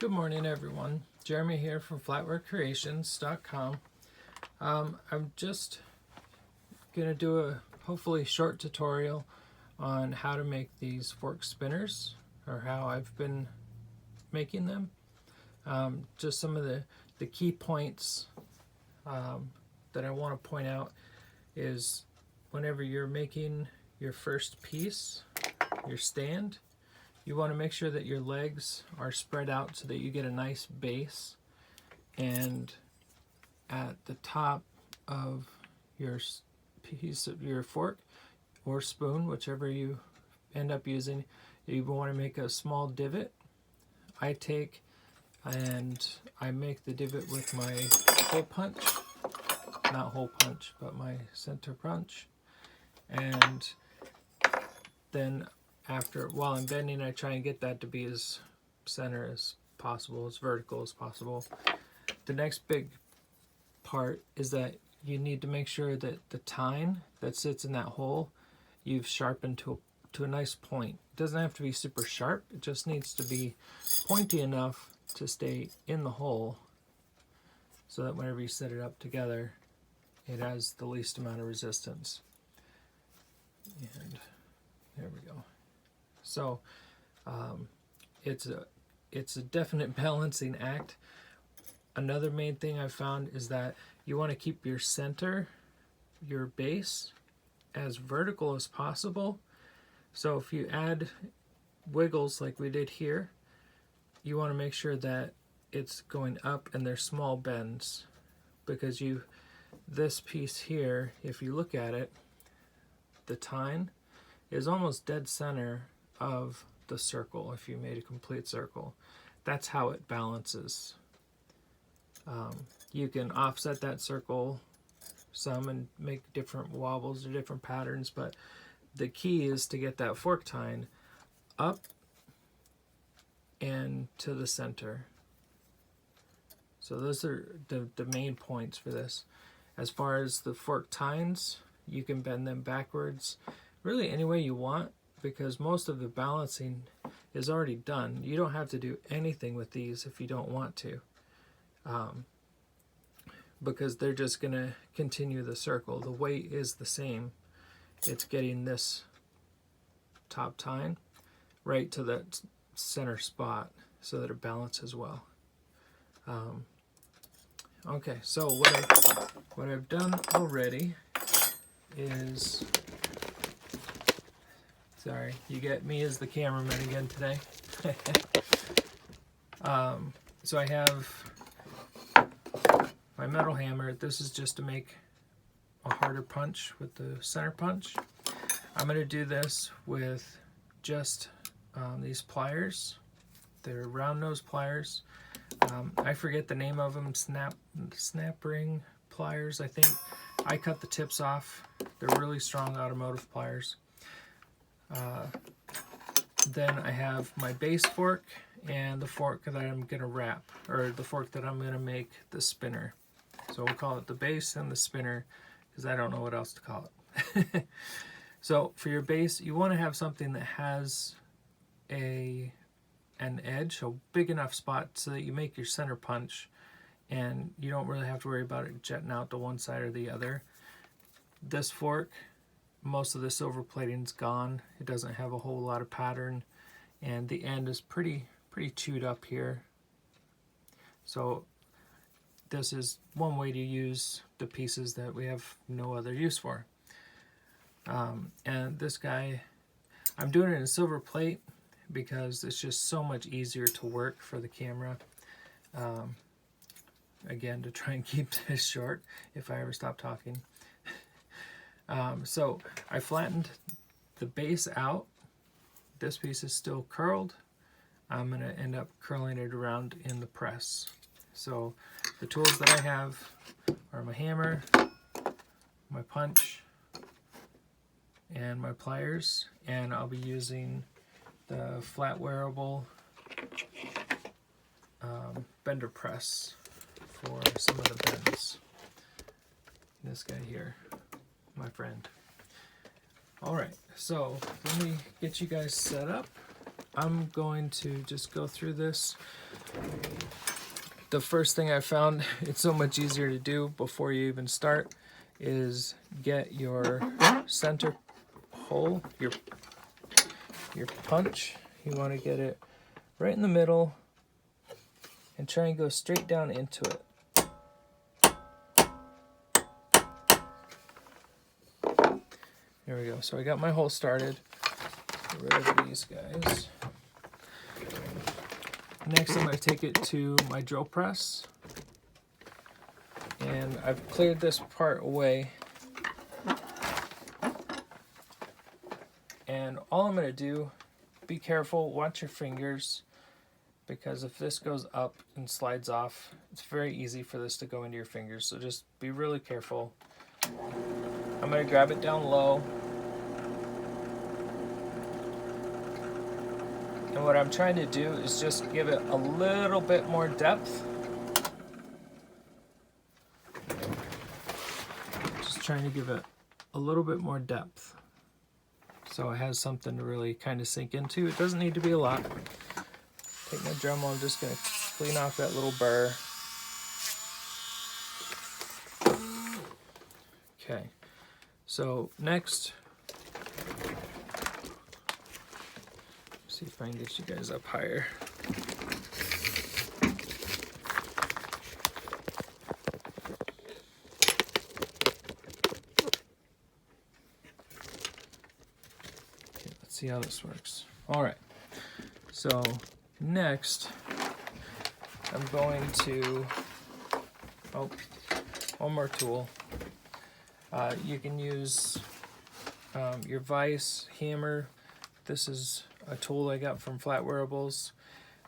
Good morning, everyone. Jeremy here from flatwarecreations.com. I'm just going to do a hopefully short tutorial on how to make these fork spinners, or how I've been making them. Just some of the key points that I want to point out is whenever you're making your first piece, your stand, you want to make sure that your legs are spread out so that you get a nice base, and at the top of your piece of your fork or spoon, whichever you end up using, you want to make a small divot. I take and I make the divot with my hole punch, not hole punch, but my center punch, and then while I'm bending, I try and get that to be as center as possible, as vertical as possible. The next big part is that you need to make sure that the tine that sits in that hole, you've sharpened to a nice point. It doesn't have to be super sharp, it just needs to be pointy enough to stay in the hole so that whenever you set it up together, it has the least amount of resistance. And there we go. So it's a definite balancing act. Another main thing I've found is that you want to keep your center, your base, as vertical as possible. So if you add wiggles like we did here, you want to make sure that it's going up and there's small bends, because this piece here, if you look at it, the tine is almost dead center of the circle. If you made a complete circle, that's how it balances. You can offset that circle some and make different wobbles or different patterns, but the key is to get that fork tine up and to the center. So those are the main points for this. As far as the fork tines, you can bend them backwards really any way you want, because most of the balancing is already done. You don't have to do anything with these if you don't want to, because they're just going to continue the circle. The weight is the same. It's getting this top tine right to that center spot so that it balances well. Okay, so what I've done already is, sorry, you get me as the cameraman again today. So I have my metal hammer. This is just to make a harder punch with the center punch. I'm going to do this with just these pliers. They're round nose pliers. I forget the name of them. Snap ring pliers, I think. I cut the tips off. They're really strong automotive pliers. Then I have my base fork and the fork that I'm going to wrap, or the fork that I'm going to make the spinner. So we'll call it the base and the spinner, because I don't know what else to call it. So for your base, you want to have something that has an edge, a big enough spot so that you make your center punch and you don't really have to worry about it jetting out to one side or the other. This fork, most of the silver plating's gone. It doesn't have a whole lot of pattern, and the end is pretty chewed up here. So this is one way to use the pieces that we have no other use for. And this guy, I'm doing it in silver plate because it's just so much easier to work for the camera. Again, to try and keep this short if I ever stop talking. So I flattened the base out. This piece is still curled. I'm going to end up curling it around in the press. So the tools that I have are my hammer, my punch, and my pliers, and I'll be using the Flatwareable bender press for some of the bends. This guy here, my friend. Alright, so let me get you guys set up. I'm going to just go through this The first thing I found, it's so much easier to do before you even start, is get your center hole, your punch. You want to get it right in the middle and try and go straight down into it. There we go. So I got my hole started. Get rid of these guys. Next, I'm going to take it to my drill press. And I've cleared this part away. And all I'm going to do, be careful, watch your fingers, because if this goes up and slides off, it's very easy for this to go into your fingers. So just be really careful. I'm going to grab it down low. And what I'm trying to do is just give it a little bit more depth. Just trying to give it a little bit more depth, so it has something to really kind of sink into. It doesn't need to be a lot. Take my Dremel, I'm just going to clean off that little burr. Okay, so next, see if I can get you guys up higher. Okay, let's see how this works. All right, so next I'm going to, one more tool. You can use your vise, hammer. This is a tool I got from Flatwareables.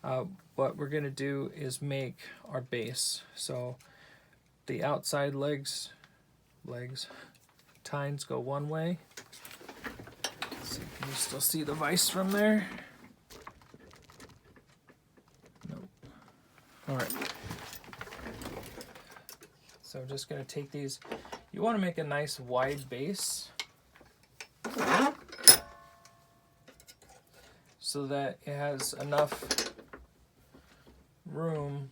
What we're going to do is make our base. So the outside legs, tines go one way. Let's see, can you still see the vise from there? Nope. All right. So I'm just going to take these. You want to make a nice wide base so that it has enough room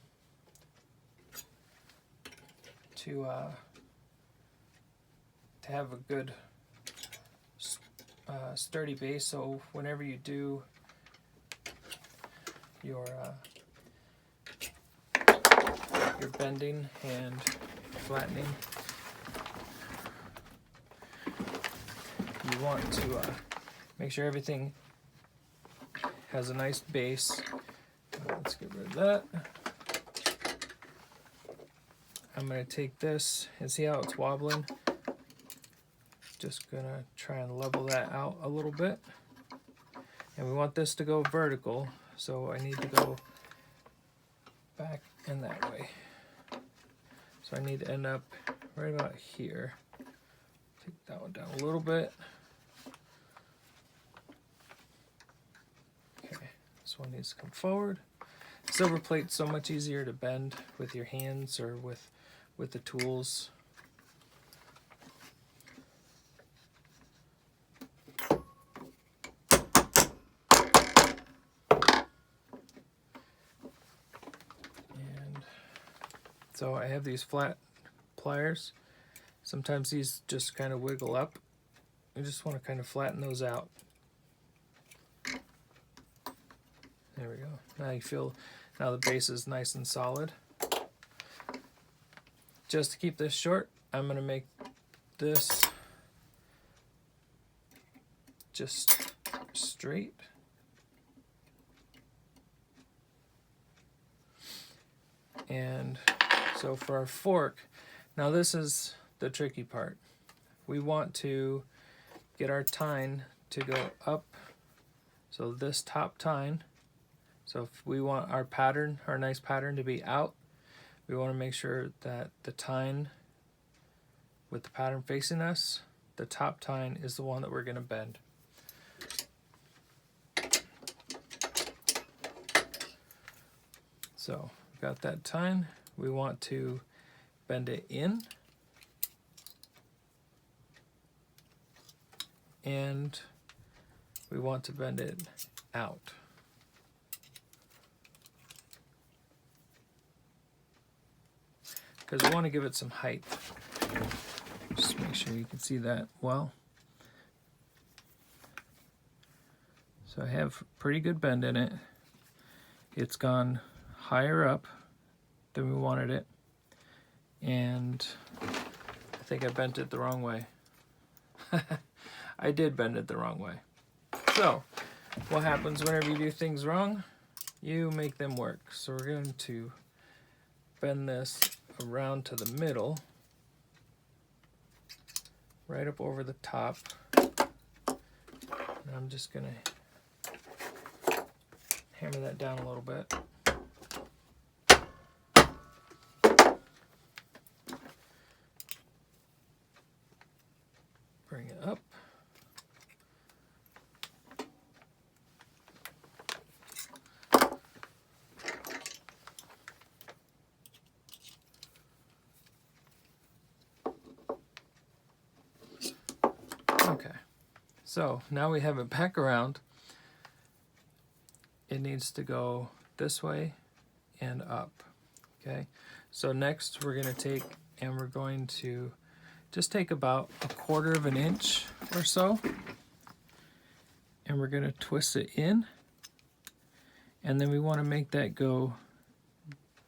to have a good sturdy base. So whenever you do your bending and flattening, you want to make sure everything has a nice base. Let's get rid of that. I'm going to take this and see how it's wobbling. Just going to try and level that out a little bit. And we want this to go vertical, so I need to go back and that way. So I need to end up right about here. Take that one down a little bit. Okay, this one needs to come forward. Silver plate's so much easier to bend with your hands or with the tools. And so I have these flat pliers. Sometimes these just kind of wiggle up. I just want to kind of flatten those out. There we go. Now you feel, now the base is nice and solid. Just to keep this short, I'm going to make this just straight. And so for our fork, now this is the tricky part. We want to get our tine to go up. So this top tine, so if we want our pattern, our nice pattern to be out, we want to make sure that the tine with the pattern facing us, the top tine is the one that we're going to bend. So we've got that tine. We want to bend it in. And we want to bend it out. because we want to give it some height. Just make sure you can see that well. So I have a pretty good bend in it. It's gone higher up than we wanted it, and I think I bent it the wrong way. I did bend it the wrong way. So what happens whenever you do things wrong? You make them work. So we're going to bend this around to the middle, right up over the top. And I'm just going to hammer that down a little bit. Bring it up. Okay, so now we have it back around. It needs to go this way and up. Okay, so next we're going to take and we're going to just take about 1/4 of an inch or so, and we're going to twist it in, and then we want to make that go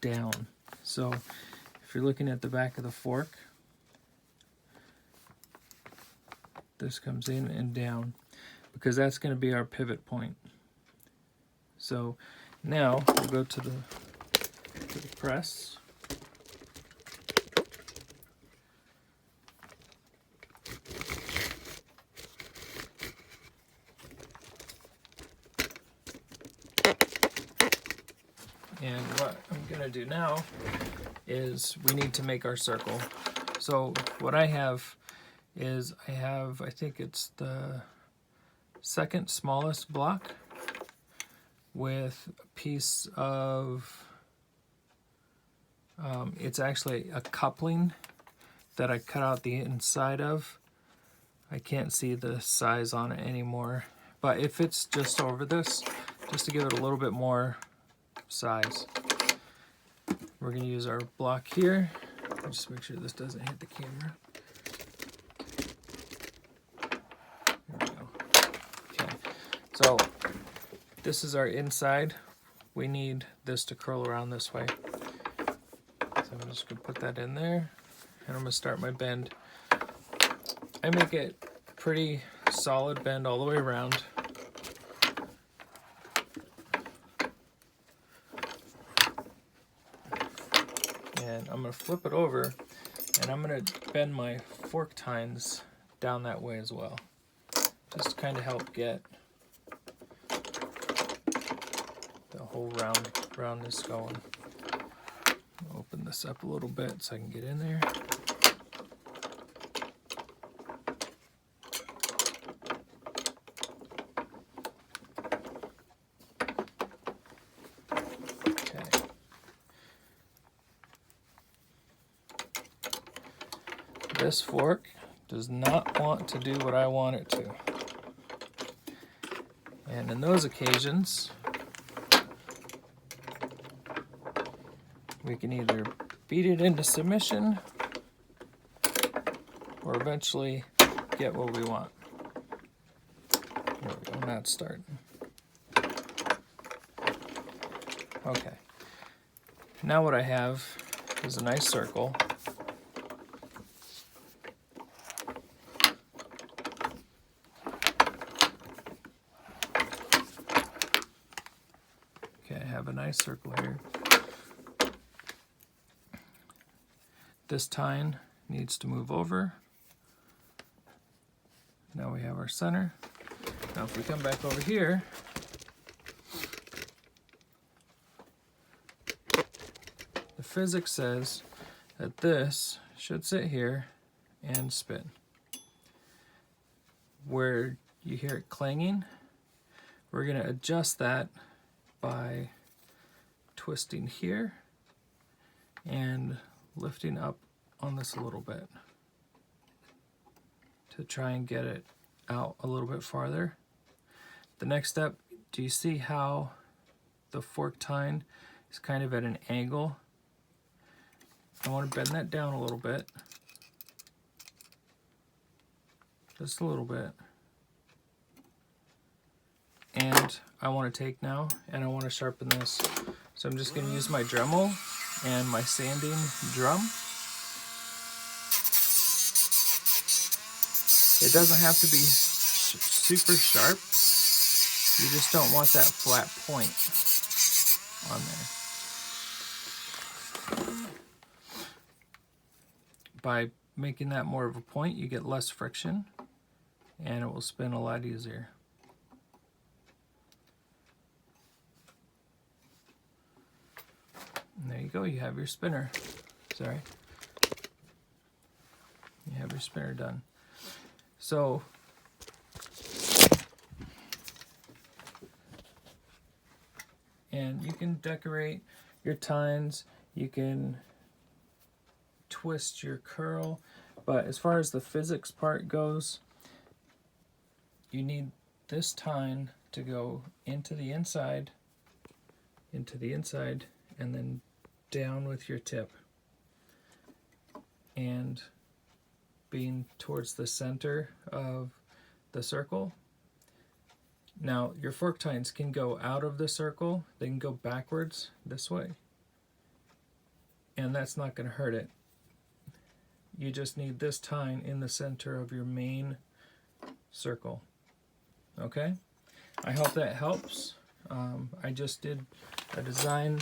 down. So if you're looking at the back of the fork, this comes in and down because that's going to be our pivot point. So now we'll go to the press. And what I'm going to do now is we need to make our circle. So what I have is I think it's the second smallest block with a piece of, it's actually a coupling that I cut out the inside of. I can't see the size on it anymore, but it fits just over this, just to give it a little bit more size. We're going to use our block here. Just make sure this doesn't hit the camera. There we go. Okay, so this is our inside. We need this to curl around this way. So I'm just going to put that in there, and I'm going to start my bend. I make it pretty solid bend all the way around. And I'm going to flip it over, and I'm going to bend my fork tines down that way as well, just to kind of help get the whole roundness going. I'll open this up a little bit so I can get in there. This fork does not want to do what I want it to. And in those occasions, we can either beat it into submission or eventually get what we want. There we go, now it's starting. Okay. Now what I have is a nice circle. A nice circle here. This tine needs to move over. Now we have our center. Now if we come back over here, the physics says that this should sit here and spin. Where you hear it clanging, we're going to adjust that by twisting here and lifting up on this a little bit to try and get it out a little bit farther. The next step, do you see how the fork tine is kind of at an angle? I want to bend that down a little bit. Just a little bit. And I want to take now and I want to sharpen this. So I'm just going to use my Dremel and my sanding drum. It doesn't have to be super sharp. You just don't want that flat point on there. By making that more of a point, you get less friction and it will spin a lot easier. And there you go, you have your spinner. Sorry. You have your spinner done. So, and you can decorate your tines, you can twist your curl, but as far as the physics part goes, you need this tine to go into the inside, and then down with your tip. And being towards the center of the circle. Now, your fork tines can go out of the circle, they can go backwards this way, and that's not going to hurt it. You just need this tine in the center of your main circle. Okay? I hope that helps. I just did a design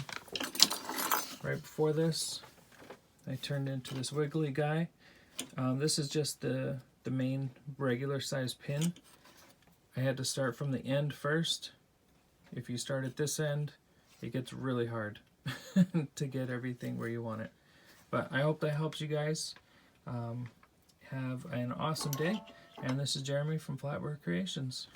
right before this. I turned into this wiggly guy. This is just the main regular size pin. I had to start from the end first. If you start at this end, it gets really hard to get everything where you want it. But I hope that helps you guys. Have an awesome day. And this is Jeremy from Flatware Creations.